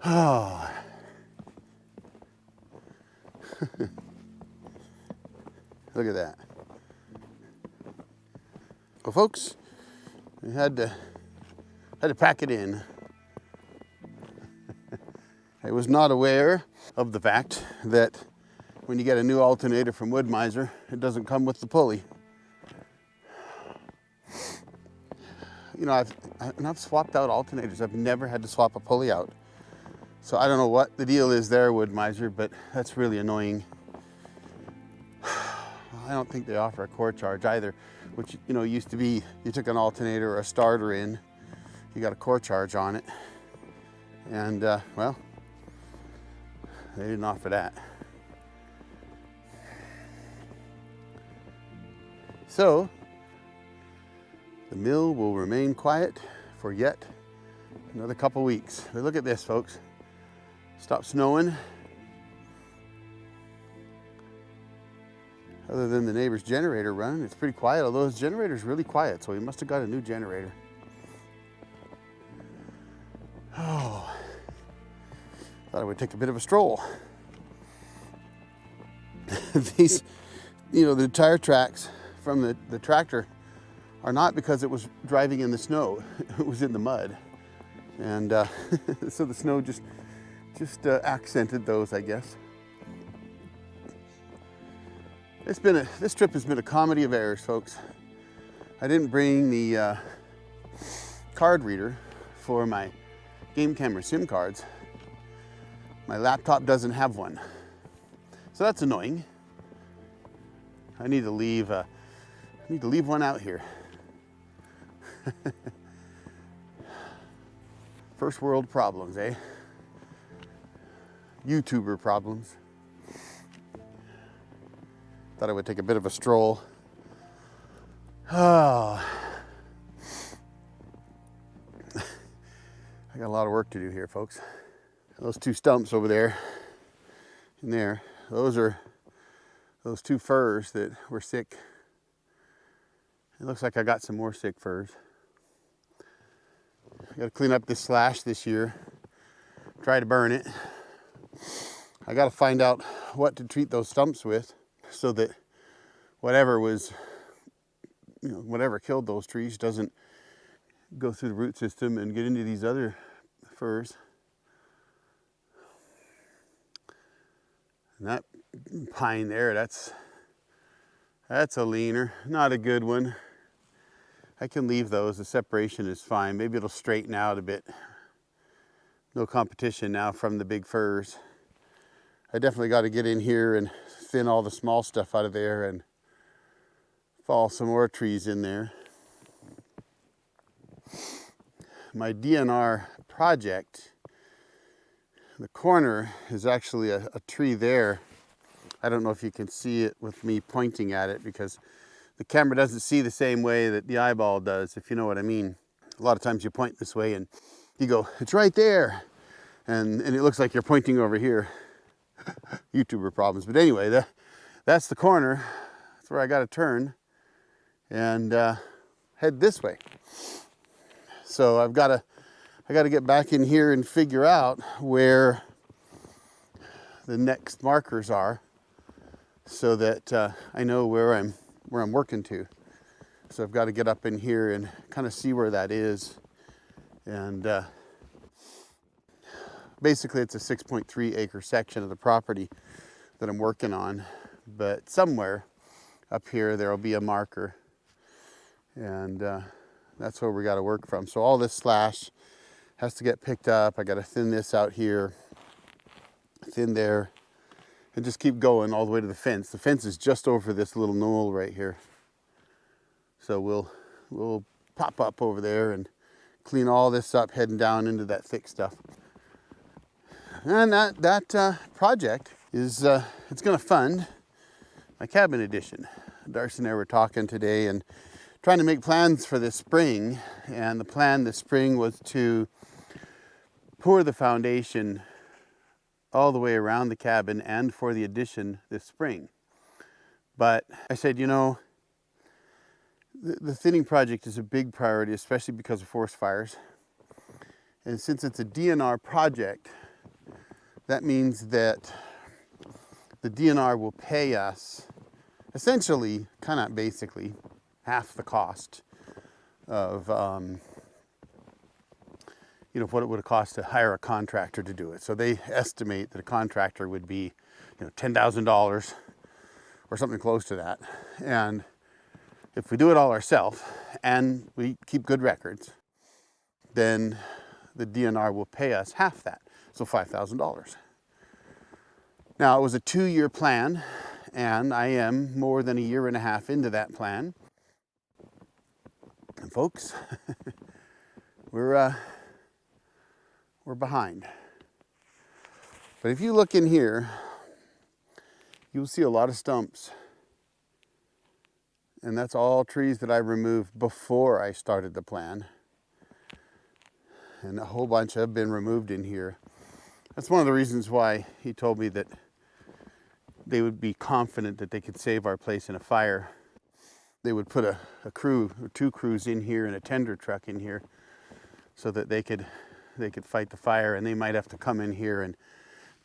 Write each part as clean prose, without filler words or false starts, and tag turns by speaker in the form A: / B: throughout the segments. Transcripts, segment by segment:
A: Oh. Look at that. Well, folks, we had to pack it in. I was not aware of the fact that when you get a new alternator from Wood-Mizer, it doesn't come with the pulley. You know, I've swapped out alternators. I've never had to swap a pulley out. So I don't know what the deal is there, Wood-Mizer, but that's really annoying. I don't think they offer a core charge either, which, you know, used to be you took an alternator or a starter in, you got a core charge on it. And, well, they didn't offer that. So, the mill will remain quiet for yet another couple weeks. But look at this, folks. Stopped snowing. Other than the neighbor's generator running, it's pretty quiet, although his generator's really quiet, so he must have got a new generator. Oh, thought I would take a bit of a stroll. These, you know, the tire tracks from the tractor are not because it was driving in the snow, it was in the mud. And so the snow just accented those, I guess. This trip has been a comedy of errors, folks. I didn't bring the card reader for my game camera SIM cards. My laptop doesn't have one, so that's annoying. I need to leave one out here. First world problems, eh? YouTuber problems. Thought I would take a bit of a stroll. Oh. I got a lot of work to do here, folks. Those two stumps over there, in there, those are those two firs that were sick. It looks like I got some more sick firs. I got to clean up this slash this year. Try to burn it. I got to find out what to treat those stumps with, so that whatever was, you know, whatever killed those trees doesn't go through the root system and get into these other firs. And that pine there, that's a leaner, not a good one. I can leave those, the separation is fine. Maybe it'll straighten out a bit. No competition now from the big firs. I definitely got to get in here and thin all the small stuff out of there and fall some more trees in there. My DNR project, the corner is actually a tree there. I don't know if you can see it with me pointing at it, because the camera doesn't see the same way that the eyeball does, if you know what I mean. A lot of times you point this way and you go, it's right there. And it looks like you're pointing over here. YouTuber problems. But anyway, that's the corner. That's where I got to turn and head this way. So I got to get back in here and figure out where the next markers are, so that I know where I'm working to. So I've got to get up in here and kind of see where that is. And basically it's a 6.3 acre section of the property that I'm working on, but somewhere up here there'll be a marker, and that's where we got to work from. So all this slash has to get picked up. I got to thin this out here, thin there, and just keep going all the way to the fence. The fence is just over this little knoll right here. So we'll pop up over there and clean all this up, heading down into that thick stuff. And that project is it's going to fund my cabin addition. Darcy and I were talking today and trying to make plans for this spring. And the plan this spring was to pour the foundation all the way around the cabin and for the addition this spring. But I said, you know, the thinning project is a big priority, especially because of forest fires. And since it's a DNR project, that means that the DNR will pay us essentially, kind of basically, half the cost of what it would have cost to hire a contractor to do it. So they estimate that a contractor would be, $10,000 or something close to that. And if we do it all ourselves and we keep good records, then the DNR will pay us half that, so $5,000. Now, it was a 2-year plan, and I am more than a year and a half into that plan. And folks, we're behind. But if you look in here, you'll see a lot of stumps. And that's all trees that I removed before I started the plan. And a whole bunch have been removed in here. That's one of the reasons why he told me that they would be confident that they could save our place in a fire. They would put a crew or 2 crews in here and a tender truck in here so that they could fight the fire, and they might have to come in here and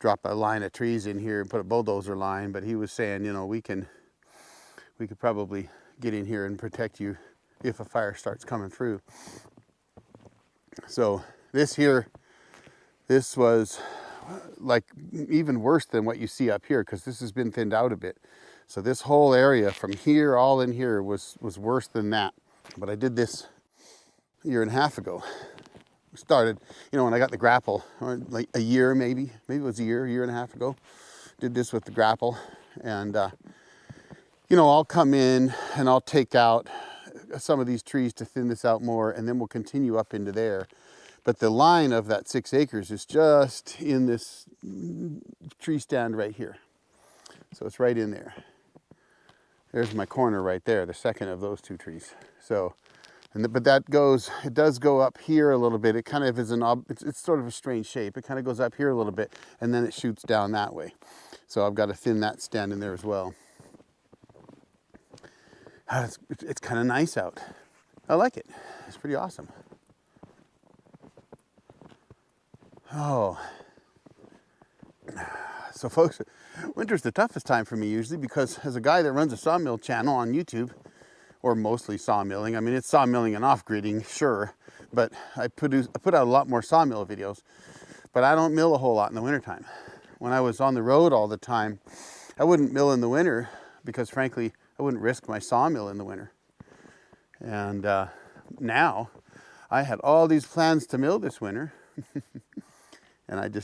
A: drop a line of trees in here and put a bulldozer line. But he was saying, we could probably get in here and protect you if a fire starts coming through. So this was like even worse than what you see up here, because this has been thinned out a bit. So this whole area from here, all in here, was worse than that. But I did this a year and a half ago. Started, when I got the grapple, like a year maybe it was a year and a half ago. Did this with the grapple, and I'll come in and I'll take out some of these trees to thin this out more, and then we'll continue up into there. But the line of that 6 acres is just in this tree stand right here. So it's right in there. There's my corner right there, the second of those 2 trees. So, but it does go up here a little bit. It kind of is it's sort of a strange shape. It kind of goes up here a little bit, and then it shoots down that way. So I've got to thin that stand in there as well. It's kind of nice out. I like it. It's pretty awesome. Oh. So folks, winter's the toughest time for me usually, because as a guy that runs a sawmill channel on YouTube, or mostly sawmilling, I mean, it's sawmilling and off-gridding, sure, but I put out a lot more sawmill videos, but I don't mill a whole lot in the wintertime. When I was on the road all the time, I wouldn't mill in the winter because, frankly, I wouldn't risk my sawmill in the winter. And now I had all these plans to mill this winter, and it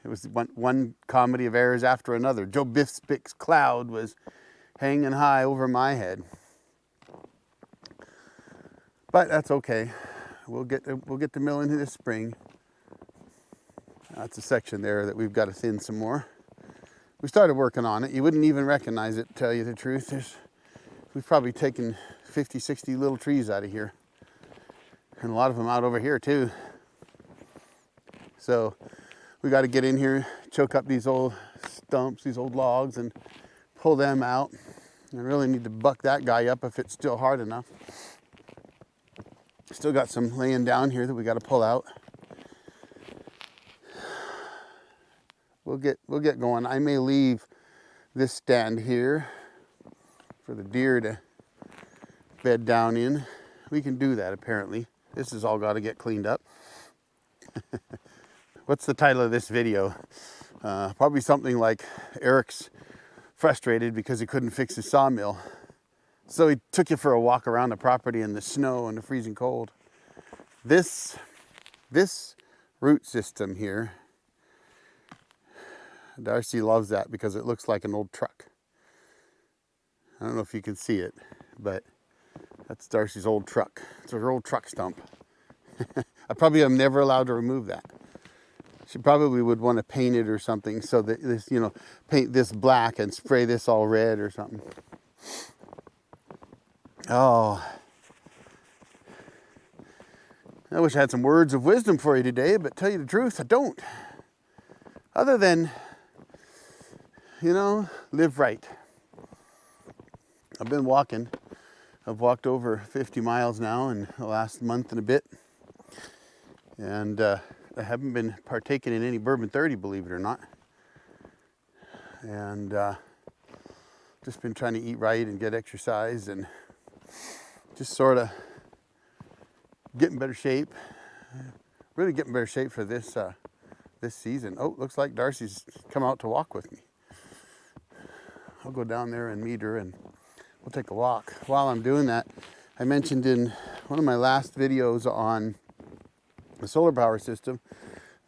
A: was one comedy of errors after another. Joe Biff's cloud was hanging high over my head. But that's okay. We'll get the mill into this spring. That's a section there that we've got to thin some more. We started working on it. You wouldn't even recognize it, to tell you the truth. We've probably taken 50, 60 little trees out of here. And a lot of them out over here too. So we got to get in here, choke up these old stumps, these old logs, and pull them out. I really need to buck that guy up if it's still hard enough. Still got some laying down here that we got to pull out. We'll get going. I may leave this stand here for the deer to bed down in. We can do that apparently. This has all got to get cleaned up. What's the title of this video? Probably something like Eric's frustrated because he couldn't fix his sawmill. So he took you for a walk around the property in the snow and the freezing cold. This root system here, Darcy loves that because it looks like an old truck. I don't know if you can see it, but that's Darcy's old truck. It's her old truck stump. I probably am never allowed to remove that. She probably would want to paint it or something, so that this, paint this black and spray this all red or something. Oh, I wish I had some words of wisdom for you today, but tell you the truth, I don't. Other than, live right. I've been walking. I've walked over 50 miles now in the last month and a bit. And I haven't been partaking in any bourbon 30, believe it or not. And just been trying to eat right and get exercise and just sort of get in better shape. Really get in better shape for this this season. Oh, looks like Darcy's come out to walk with me. I'll go down there and meet her and we'll take a walk. While I'm doing that, I mentioned in one of my last videos on the solar power system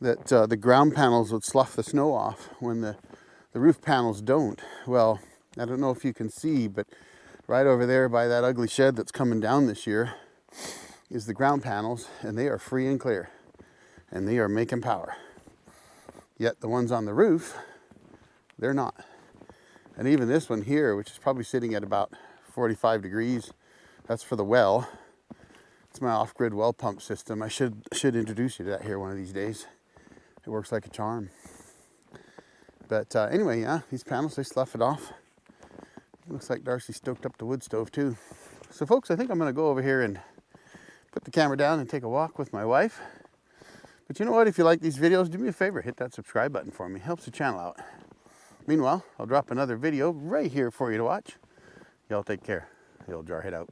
A: that the ground panels would slough the snow off when the roof panels don't. Well, I don't know if you can see, but right over there by that ugly shed that's coming down this year is the ground panels, and they are free and clear, and they are making power. Yet the ones on the roof, they're not. And even this one here, which is probably sitting at about 45 degrees, that's for the well. It's my off-grid well pump system. I should introduce you to that here one of these days. It works like a charm. But anyway, yeah, these panels, they slough it off. It looks like Darcy stoked up the wood stove too. So folks, I think I'm gonna go over here and put the camera down and take a walk with my wife. But you know what, if you like these videos, do me a favor, hit that subscribe button for me. It helps the channel out. Meanwhile, I'll drop another video right here for you to watch. Y'all take care. The old Jarhead out.